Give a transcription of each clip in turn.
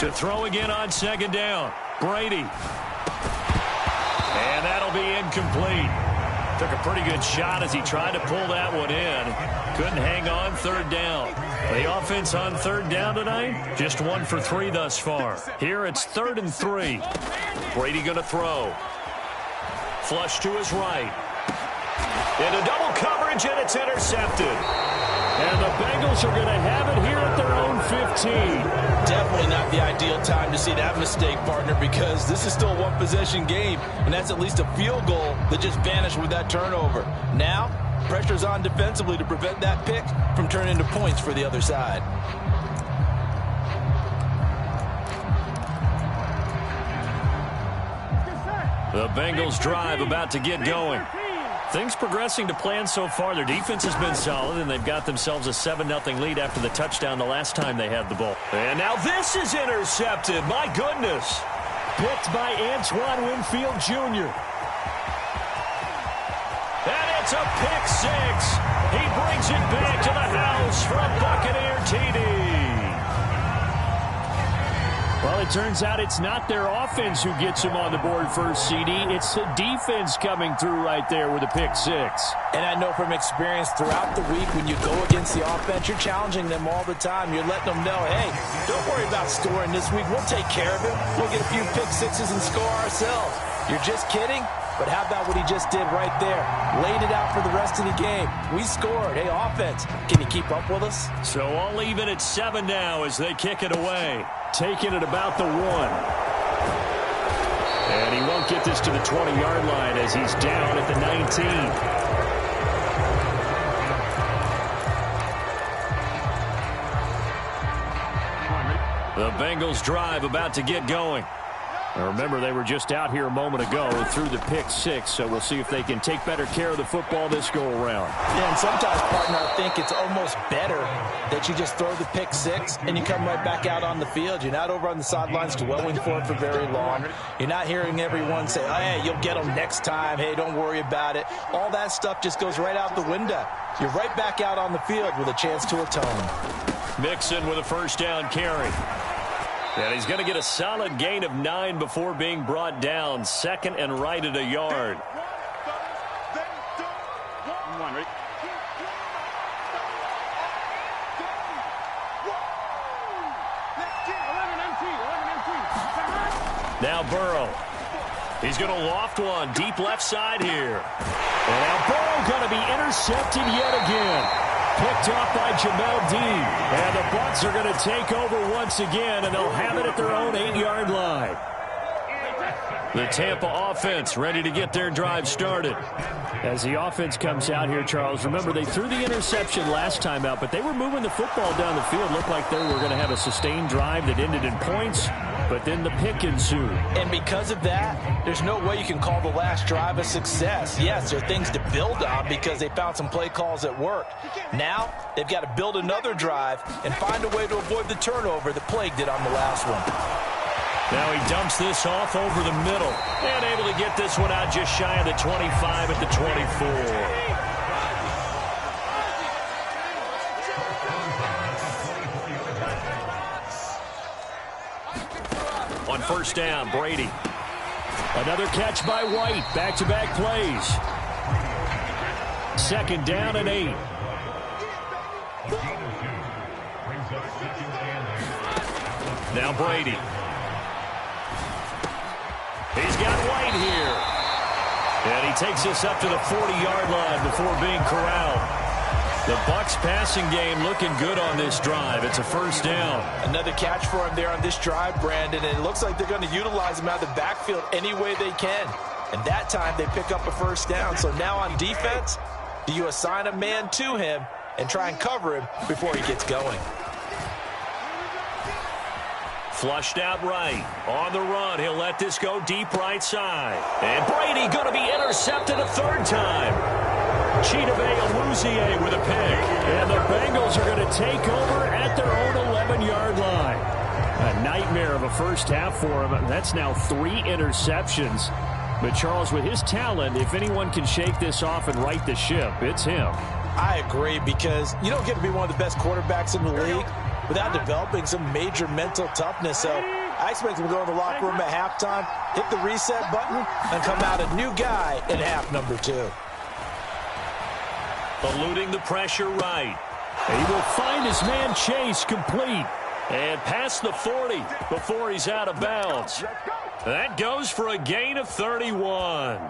To throw again on second down. Brady. And that'll be incomplete. Took a pretty good shot as he tried to pull that one in. Couldn't hang on third down. The offense on third down tonight, just 1 for 3 thus far. Here it's 3rd and 3. Brady going to throw. Flush to his right. Into double coverage, and it's intercepted. And the Bengals are going to have it here at their own 15. Definitely not the ideal time to see that mistake, partner, because this is still a one-possession game, and that's at least a field goal that just vanished with that turnover. Now, pressure's on defensively to prevent that pick from turning into points for the other side. The Bengals drive about to get going. Things progressing to plan so far. Their defense has been solid, and they've got themselves a 7-0 lead after the touchdown the last time they had the ball. And now this is intercepted. My goodness. Picked by Antoine Winfield Jr. And it's a pick six. He brings it back to the house from Buccaneer TD. Well, it turns out it's not their offense who gets them on the board first, CD. It's the defense coming through right there with a pick six. And I know from experience throughout the week, when you go against the offense, you're challenging them all the time. You're letting them know, hey, don't worry about scoring this week. We'll take care of it. We'll get a few pick sixes and score ourselves. You're just kidding? But how about what he just did right there? Laid it out for the rest of the game. We scored. Hey, offense, can you keep up with us? So all even at 7 now as they kick it away. Taking it about the 1. And he won't get this to the 20-yard line as he's down at the 19. The Bengals drive about to get going. Now remember, they were just out here a moment ago through the pick six, so we'll see if they can take better care of the football this go-around. Yeah, and sometimes, partner, I think it's almost better that you just throw the pick six and you come right back out on the field. You're not over on the sidelines dwelling for it for very long. You're not hearing everyone say, oh, hey, you'll get them next time. Hey, don't worry about it. All that stuff just goes right out the window. You're right back out on the field with a chance to atone. Mixon with a first down carry. And he's going to get a solid gain of 9 before being brought down. 2nd and right at a yard. Now Burrow. He's going to loft one deep left side here. And now Burrow going to be intercepted yet again. Picked off by Jamel Dean. And the Bucs are going to take over once again, and they'll have it at their own 8-yard line. The Tampa offense ready to get their drive started. As the offense comes out here, Charles, remember they threw the interception last time out, but they were moving the football down the field. Looked like they were going to have a sustained drive that ended in points, but then the pick ensued. And because of that, there's no way you can call the last drive a success. Yes, there are things to build on because they found some play calls that worked. Now, they've got to build another drive and find a way to avoid the turnover that plagued it on the last one. Now he dumps this off over the middle and able to get this one out just shy of the 25 at the 24. On first down, Brady. Another catch by White. Back-to-back plays. 2nd down and 8. Now Brady. He's got White here. And he takes this up to the 40-yard line before being corralled. The Bucs passing game looking good on this drive. It's a first down. Another catch for him there on this drive, Brandon. And it looks like they're going to utilize him out of the backfield any way they can. And that time they pick up a first down. So now on defense, do you assign a man to him and try and cover him before he gets going? Flushed out right. On the run, he'll let this go deep right side. And Brady going to be intercepted a 3rd time. Chidobe Awuzie with a pick. And the Bengals are going to take over at their own 11-yard line. A nightmare of a first half for him. That's now 3 interceptions. But Charles, with his talent, if anyone can shake this off and right the ship, it's him. I agree, because you don't get to be one of the best quarterbacks in the league without developing some major mental toughness. So I expect him to go in the locker room at halftime, hit the reset button, and come out a new guy in half number 2. Eluding the pressure right. He will find his man Chase complete. And past the 40 before he's out of bounds. That goes for a gain of 31.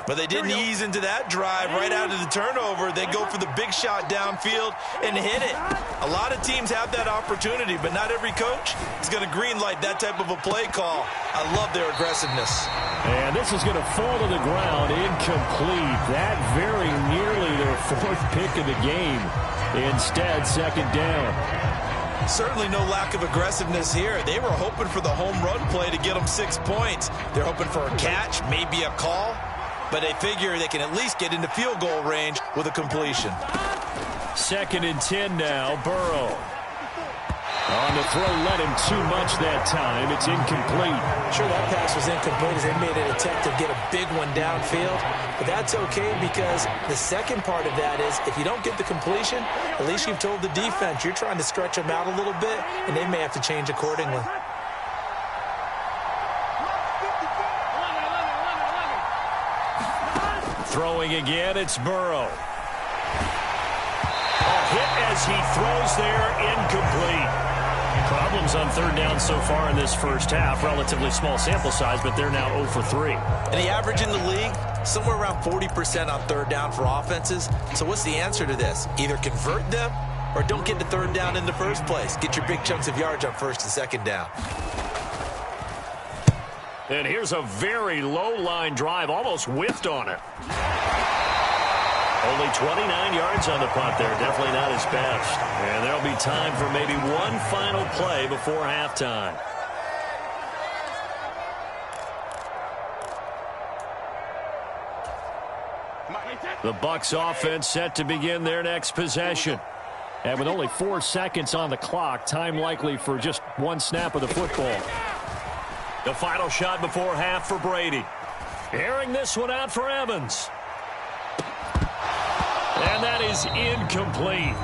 But they didn't ease into that drive right out of the turnover. They go for the big shot downfield and hit it. A lot of teams have that opportunity, but not every coach is going to greenlight that type of a play call. I love their aggressiveness. And this is going to fall to the ground, incomplete. That very nearly their 4th pick of the game. Instead, 2nd down. Certainly no lack of aggressiveness here. They were hoping for the home run play to get them 6 points. They're hoping for a catch, maybe a call, but they figure they can at least get into field goal range with a completion. 2nd and 10 now, Burrow. On the throw, led him too much that time. It's incomplete. Sure, that pass was incomplete as they made an attempt to get a big one downfield. But that's okay because the second part of that is if you don't get the completion, at least you've told the defense you're trying to stretch them out a little bit, and they may have to change accordingly. Throwing again, it's Burrow. A hit as he throws there, incomplete. Problems on 3rd down so far in this first half. Relatively small sample size, but they're now 0 for 3. And the average in the league, somewhere around 40% on 3rd down for offenses. So what's the answer to this? Either convert them or don't get the 3rd down in the first place. Get your big chunks of yards on 1st and 2nd down. And here's a very low-line drive, almost whiffed on it. Only 29 yards on the punt there. Definitely not his best. And there'll be time for maybe one final play before halftime. The Bucs offense set to begin their next possession. And with only 4 seconds on the clock, time likely for just one snap of the football. The final shot before half for Brady. Airing this one out for Evans. And that is incomplete.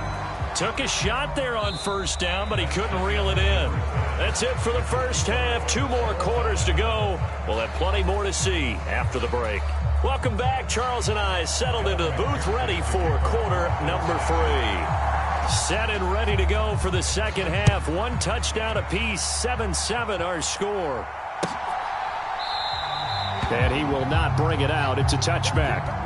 Took a shot there on 1st down, but he couldn't reel it in. That's it for the first half. 2 more quarters to go. We'll have plenty more to see after the break. Welcome back. Charles and I settled into the booth, ready for quarter number 3. Set and ready to go for the second half. 1 touchdown apiece, 7-7 our score. And he will not bring it out. It's a touchback.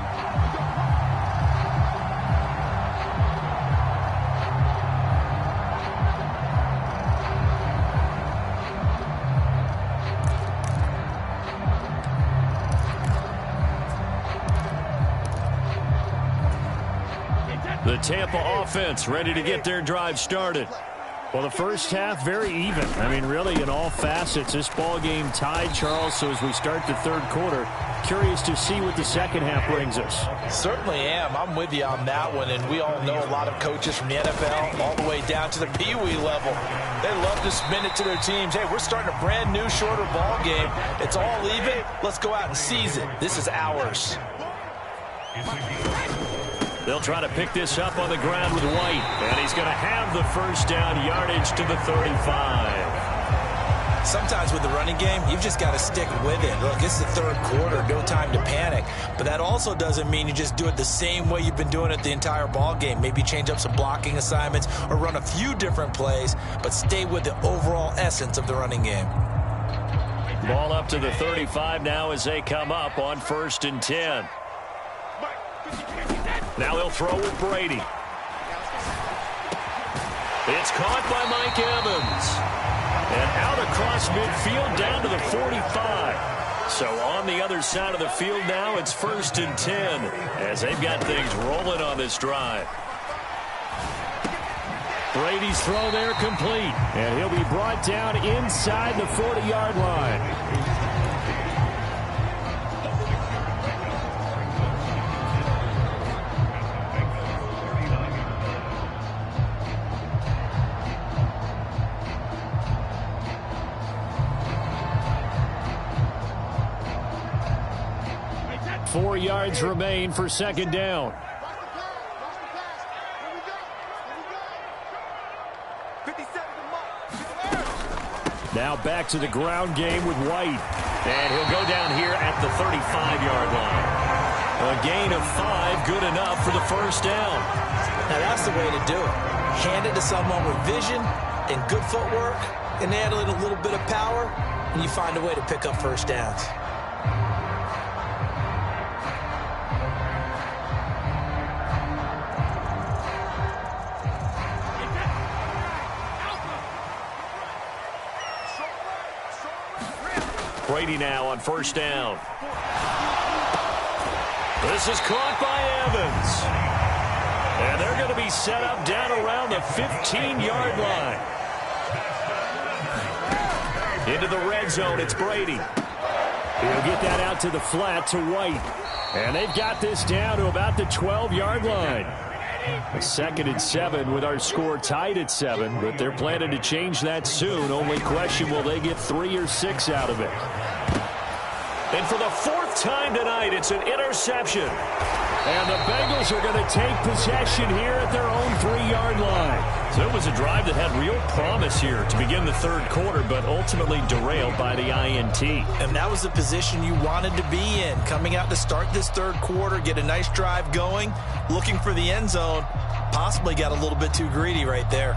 The Tampa offense ready to get their drive started. Well, the first half, very even. I mean, really, in all facets, this ball game tied, Charles. So as we start the 3rd quarter, curious to see what the second half brings us. Certainly am. I'm with you on that one. And we all know a lot of coaches from the NFL all the way down to the Pee-wee level. They love to spin it to their teams. Hey, we're starting a brand new, shorter ball game. It's all even. Let's go out and seize it. This is ours. They'll try to pick this up on the ground with White. And he's going to have the 1st down, yardage to the 35. Sometimes with the running game, you've just got to stick with it. Look, it's the 3rd quarter, no time to panic. But that also doesn't mean you just do it the same way you've been doing it the entire ball game. Maybe change up some blocking assignments or run a few different plays, but stay with the overall essence of the running game. Ball up to the 35 now as they come up on 1st and 10. Now they'll throw with Brady. It's caught by Mike Evans. And out across midfield down to the 45. So on the other side of the field now, it's 1st and 10 as they've got things rolling on this drive. Brady's throw there complete. And he'll be brought down inside the 40-yard line. 4 yards remain for 2nd down. Now back to the ground game with White. And he'll go down here at the 35-yard line. A gain of 5, good enough for the first down. Now that's the way to do it. Hand it to someone with vision and good footwork, and add in a little bit of power, and you find a way to pick up first downs. Brady now on first down. This is caught by Evans. And they're going to be set up down around the 15-yard line. Into the red zone, it's Brady. He'll get that out to the flat to White. And they've got this down to about the 12-yard line. A 2nd and 7 with our score tied at 7, but they're planning to change that soon. Only question, will they get 3 or 6 out of it? And for the 4th time tonight, it's an interception. And the Bengals are going to take possession here at their own 3-yard line. So it was a drive that had real promise here to begin the 3rd quarter, but ultimately derailed by the INT. And that was the position you wanted to be in. Coming out to start this 3rd quarter, get a nice drive going, looking for the end zone. Possibly got a little bit too greedy right there.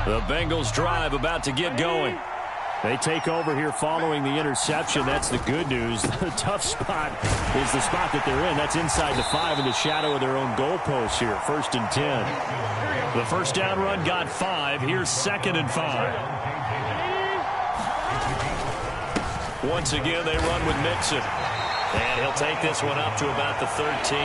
The Bengals drive about to get going. They take over here following the interception. That's the good news. The tough spot is the spot that they're in. That's inside the 5 in the shadow of their own goalpost here. 1st and 10. The first down run got 5. Here's 2nd and 5. Once again, they run with Mixon. And he'll take this one up to about the 13.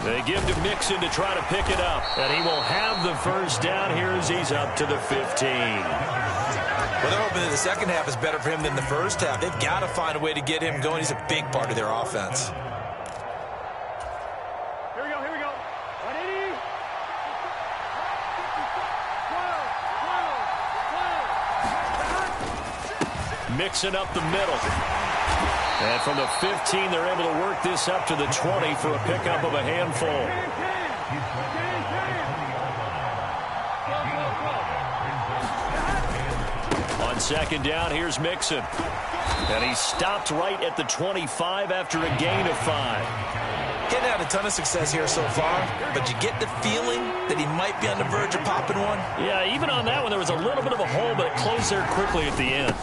They give to Mixon to try to pick it up. And he will have the first down here as he's up to the 15. Well, they're hoping that the second half is better for him than the first half. They've got to find a way to get him going. He's a big part of their offense. Here we go. 180. Mixing up the middle. And from the 15, they're able to work this up to the 20 for a pickup of a handful. On 2nd down, here's Mixon. And he stopped right at the 25 after a gain of 5. Getting had a ton of success here so far, but you get the feeling that he might be on the verge of popping one. Yeah, even on that one, there was a little bit of a hole, but it closed there quickly at the end.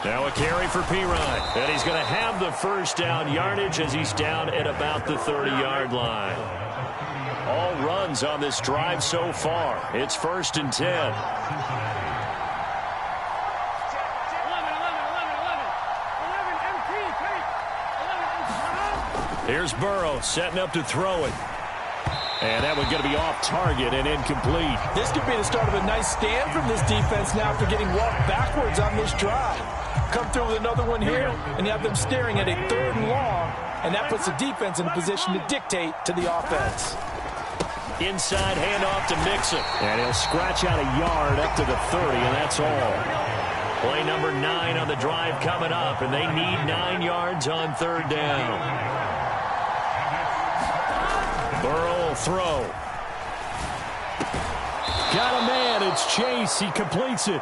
Now a carry for Pirine. And he's going to have the first down yardage as he's down at about the 30-yard line. All runs on this drive so far. It's 1st and 10. Here's Burrow setting up to throw it. And that one's going to be off target and incomplete. This could be the start of a nice stand from this defense now after getting walked backwards on this drive. Come through with another one here, and you have them staring at a 3rd and long, and that puts the defense in a position to dictate to the offense. Inside handoff to Mixon. And he'll scratch out a yard up to the 30, and that's all. Play number 9 on the drive coming up, and they need 9 yards on 3rd down. Burrow will throw. Got a man. It's Chase. He completes it.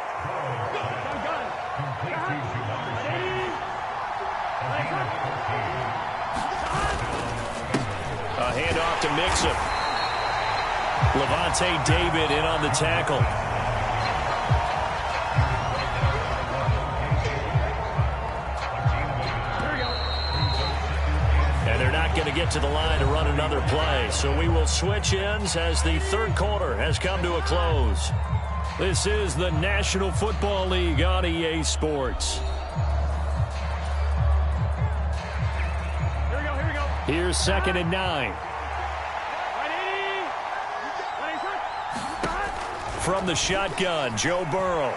A handoff to Mixon. Levante David in on the tackle. And they're not going to get to the line to run another play. So we will switch ends as the 3rd quarter has come to a close. This is the National Football League on EA Sports. Here's 2nd and 9. From the shotgun, Joe Burrow.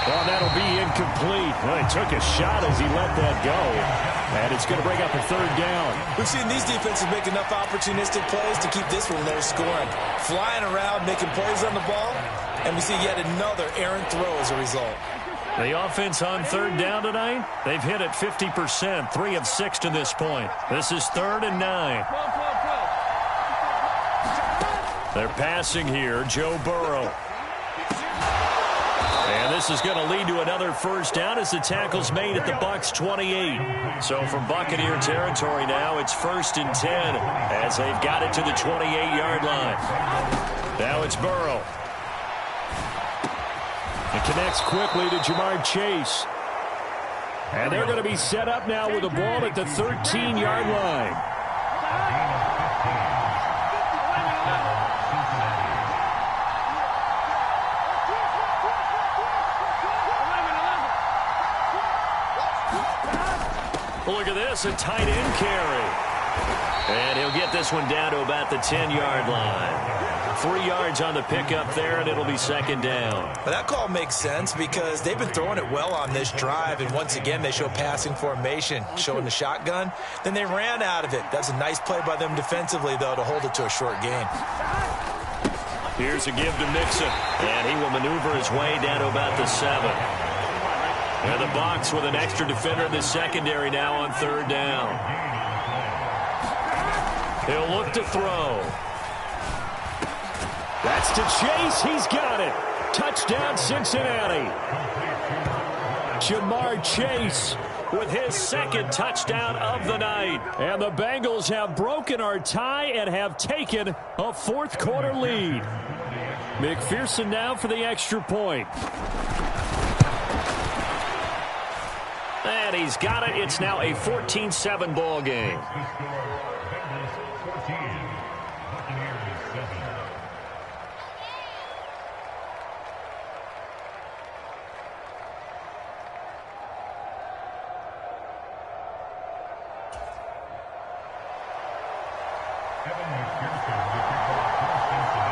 Well, that'll be incomplete. Well, he took a shot as he let that go. And it's going to bring up a 3rd down. We've seen these defenses make enough opportunistic plays to keep this one low scoring. Flying around, making plays on the ball, and we see yet another errant throw as a result. The offense on third down tonight, they've hit it 50%, 3 of 6 to this point. This is 3rd and 9. They're passing here, Joe Burrow. And this is going to lead to another first down as the tackle's made at the Bucs 28. So from Buccaneer territory now, it's 1st and 10 as they've got it to the 28-yard line. Now it's Burrow. It connects quickly to Jamar Chase. And they're going to be set up now with the ball at the 13-yard line. Look at this, a tight end carry. And he'll get this one down to about the 10-yard line. 3 yards on the pickup there, and it'll be 2nd down. Well, that call makes sense because they've been throwing it well on this drive, and once again they show passing formation, showing the shotgun. Then they ran out of it. That's a nice play by them defensively, though, to hold it to a short gain. Here's a give to Mixon, and he will maneuver his way down to about the 7. And the Bucs with an extra defender in the secondary now on 3rd down. He'll look to throw. That's to Chase. He's got it. Touchdown, Cincinnati. Jamar Chase with his 2nd touchdown of the night. And the Bengals have broken our tie and have taken a 4th quarter lead. McPherson now for the extra point. And he's got it. It's now a 14-7 ball game.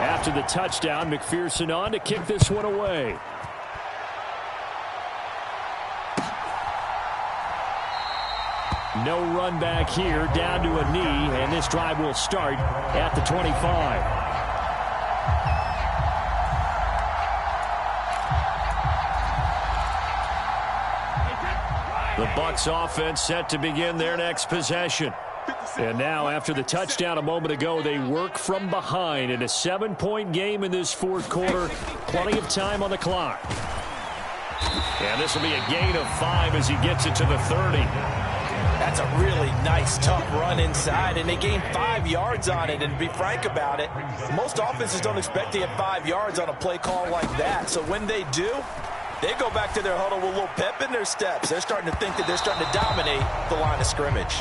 After the touchdown, McPherson on to kick this one away. No run back here, down to a knee, and this drive will start at the 25. The Bucs offense set to begin their next possession. And now, after the touchdown a moment ago, they work from behind in a 7-point game in this 4th quarter. Plenty of time on the clock. And this will be a gain of 5 as he gets it to the 30. That's a really nice, tough run inside, and they gained 5 yards on it. And to be frank about it, most offenses don't expect to get 5 yards on a play call like that. So when they do, they go back to their huddle with a little pep in their steps. They're starting to think that they're starting to dominate the line of scrimmage.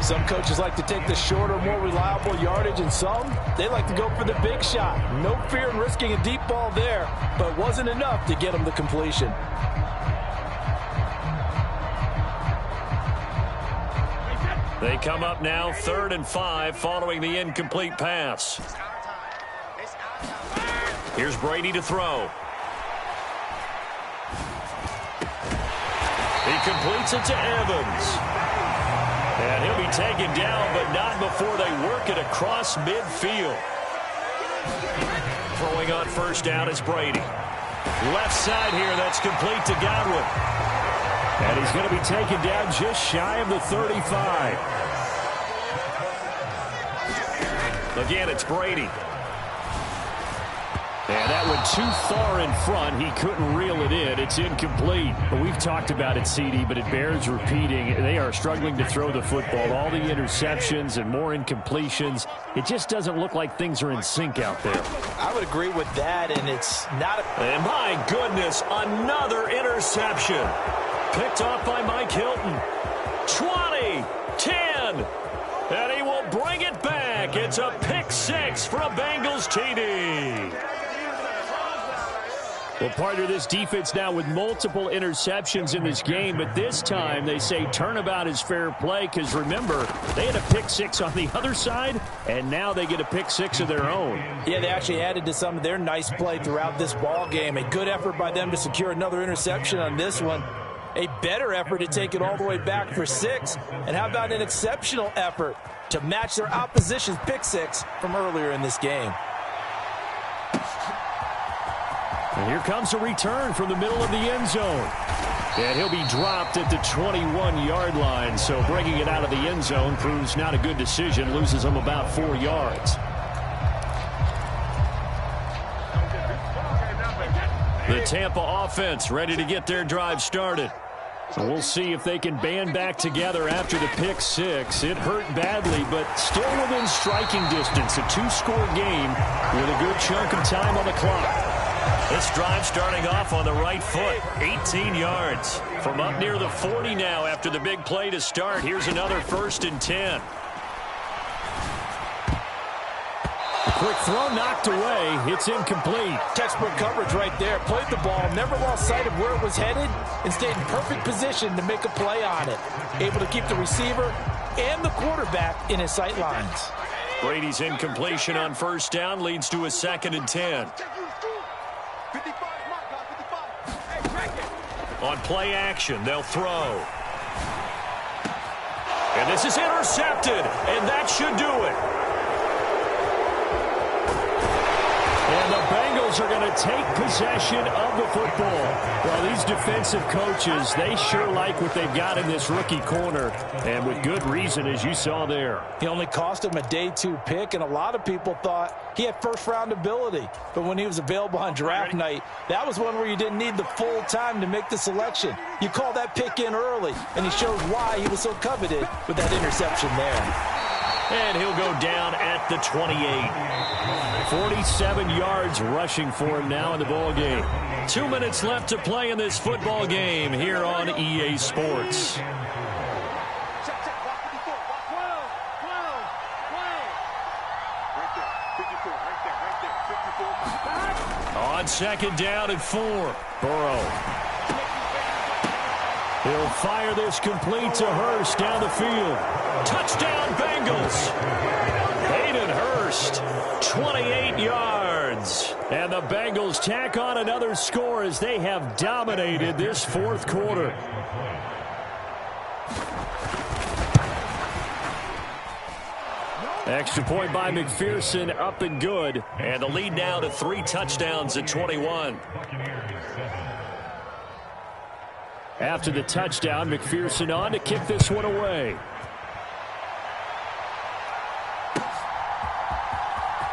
Some coaches like to take the shorter, more reliable yardage, and some, they like to go for the big shot. No fear in risking a deep ball there, but it wasn't enough to get them the completion. They come up now 3rd and 5 following the incomplete pass. Here's Brady to throw. He completes it to Evans. And he'll be taken down, but not before they work it across midfield. Throwing on 1st down is Brady. Left side here, that's complete to Godwin. And he's going to be taken down just shy of the 35. Again, it's Brady. And that went too far in front. He couldn't reel it in. It's incomplete. But we've talked about it, CD, but it bears repeating. They are struggling to throw the football. All the interceptions and more incompletions. It just doesn't look like things are in sync out there. I would agree with that, and it's not a... And my goodness, another interception. Picked off by Mike Hilton. 20, 10, and he will bring it back. It's a pick 6 for a Bengals TD. Well, part of this defense now with multiple interceptions in this game, but this time they say turnabout is fair play because, remember, they had a pick 6 on the other side, and now they get a pick 6 of their own. Yeah, they actually added to some of their nice play throughout this ball game. A good effort by them to secure another interception on this one. A better effort to take it all the way back for 6. And how about an exceptional effort to match their opposition's pick 6 from earlier in this game? And here comes a return from the middle of the end zone. And he'll be dropped at the 21-yard line. So bringing it out of the end zone proves not a good decision. Loses him about 4 yards. The Tampa offense ready to get their drive started. So we'll see if they can band back together after the pick six. It hurt badly, but still within striking distance. A 2-score game with a good chunk of time on the clock. This drive starting off on the right foot. 18 yards. From up near the 40 now after the big play to start. Here's another 1st and 10. Quick throw knocked away. It's incomplete. Textbook coverage right there. Played the ball, never lost sight of where it was headed, and stayed in perfect position to make a play on it. Able to keep the receiver and the quarterback in his sight lines. Brady's incompletion on 1st down leads to a 2nd and 10. On play action, they'll throw. And this is intercepted, and that should do it. And the Bengals are going to take possession of the football. Well, these defensive coaches, they sure like what they've got in this rookie corner, and with good reason, as you saw there. He only cost him a day 2 pick, and a lot of people thought he had first-round ability. But when he was available on draft night, that was one where you didn't need the full time to make the selection. You call that pick in early, and he shows why he was so coveted with that interception there. And he'll go down at the 28. 47 yards rushing for him now in the ball game. 2 minutes left to play in this football game here on EA Sports. On 2nd down and 4. Burrow. He'll fire this complete to Hurst down the field. Touchdown, Bengals. Hayden Hurst, 28 yards. And the Bengals tack on another score as they have dominated this 4th quarter. Extra point by McPherson, up and good. And the lead now to 3 touchdowns at 21. After the touchdown, McPherson on to kick this one away.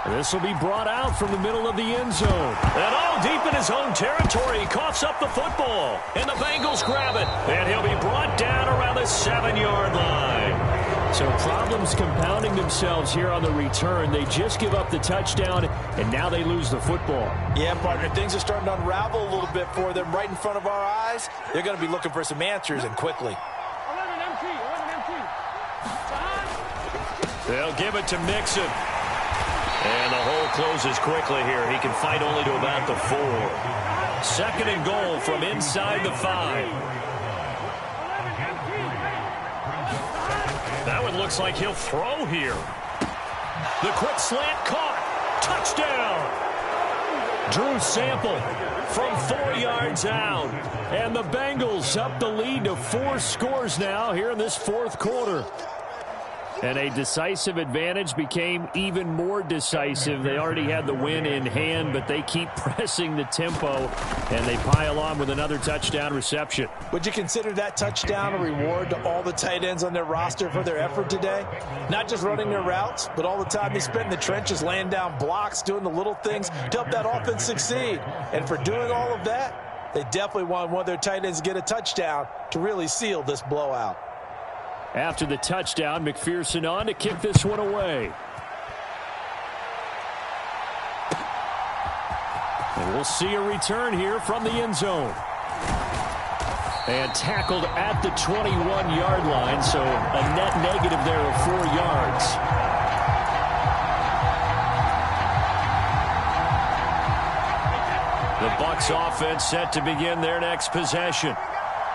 This will be brought out from the middle of the end zone. And all deep in his own territory. He coughs up the football. And the Bengals grab it. And he'll be brought down around the 7-yard line. So problems compounding themselves here on the return. They just give up the touchdown, and now they lose the football. Yeah, partner, things are starting to unravel a little bit for them right in front of our eyes. They're going to be looking for some answers, and quickly. They'll give it to Mixon. And the hole closes quickly here. He can fight only to about the 4. 2nd and goal from inside the 5. That one looks like he'll throw here. The quick slant caught. Touchdown. Drew Sample from 4 yards out. And the Bengals up the lead to 4 scores now here in this 4th quarter. And a decisive advantage became even more decisive. They already had the win in hand, but they keep pressing the tempo, and they pile on with another touchdown reception. Would you consider that touchdown a reward to all the tight ends on their roster for their effort today? Not just running their routes, but all the time they spent in the trenches laying down blocks, doing the little things to help that offense succeed. And for doing all of that, they definitely want one of their tight ends to get a touchdown to really seal this blowout. After the touchdown, McPherson on to kick this one away. And we'll see a return here from the end zone. And tackled at the 21-yard line, so a net negative there of 4 yards. The Bucs offense set to begin their next possession.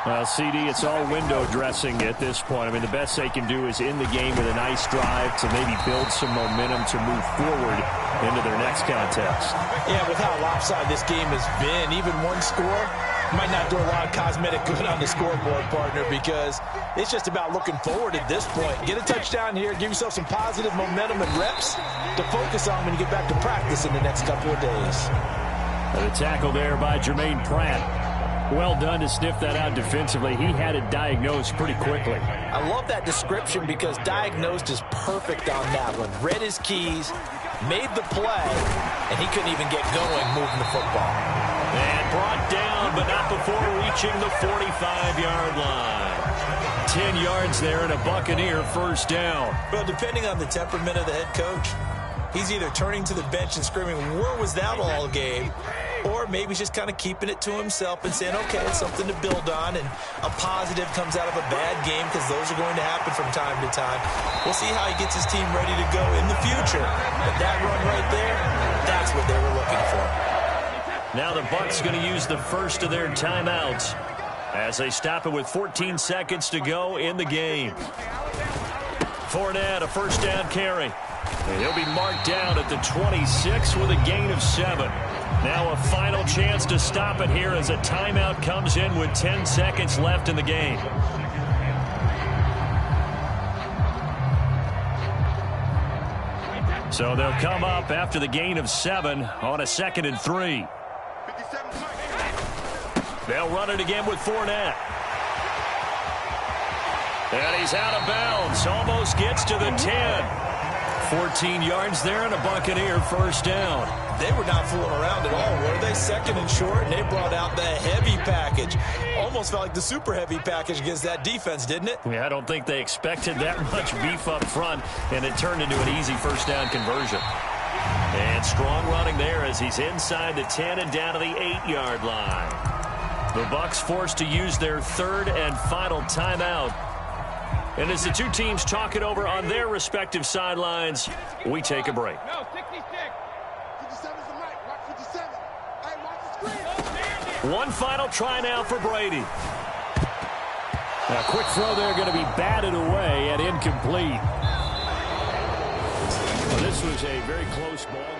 Well, CD, it's all window dressing at this point. I mean, the best they can do is end the game with a nice drive to maybe build some momentum to move forward into their next contest. Yeah, with how lopsided this game has been, even one score might not do a lot of cosmetic good on the scoreboard, partner, because it's just about looking forward at this point. Get a touchdown here, give yourself some positive momentum and reps to focus on when you get back to practice in the next couple of days. And a tackle there by Jermaine Pratt. Well done to sniff that out defensively. He had it diagnosed pretty quickly. I love that description because diagnosed is perfect on that one. Read his keys, made the play, and he couldn't even get going moving the football. And brought down, but not before reaching the 45-yard line. 10 yards there and a Buccaneer first down. Well, depending on the temperament of the head coach, he's either turning to the bench and screaming, "Where was that all game?" Or maybe he's just kind of keeping it to himself and saying, okay, it's something to build on, and a positive comes out of a bad game because those are going to happen from time to time. We'll see how he gets his team ready to go in the future. But that run right there, that's what they were looking for. Now the Bucs going to use the first of their timeouts as they stop it with 14 seconds to go in the game. Fournette, a first down carry. And he'll be marked down at the 26 with a gain of 7. Now a final chance to stop it here as a timeout comes in with 10 seconds left in the game. So they'll come up after the gain of 7 on a 2nd and 3. They'll run it again with Fournette. And he's out of bounds. Almost gets to the 10. 14 yards there and a Buccaneer first down. They were not fooling around at all, were they? 2nd and short, and they brought out the heavy package. Almost felt like the super heavy package against that defense, didn't it? Yeah, I don't think they expected that much beef up front, and it turned into an easy first down conversion. And strong running there as he's inside the 10 and down to the 8-yard line. The Bucs forced to use their third and final timeout. And as the two teams talk it over on their respective sidelines, we take a break. No, 66. 57's the mic. Watch 57. Hey, watch the screen. One final try now for Brady. A quick throw there going to be batted away and incomplete. Well, this was a very close ball.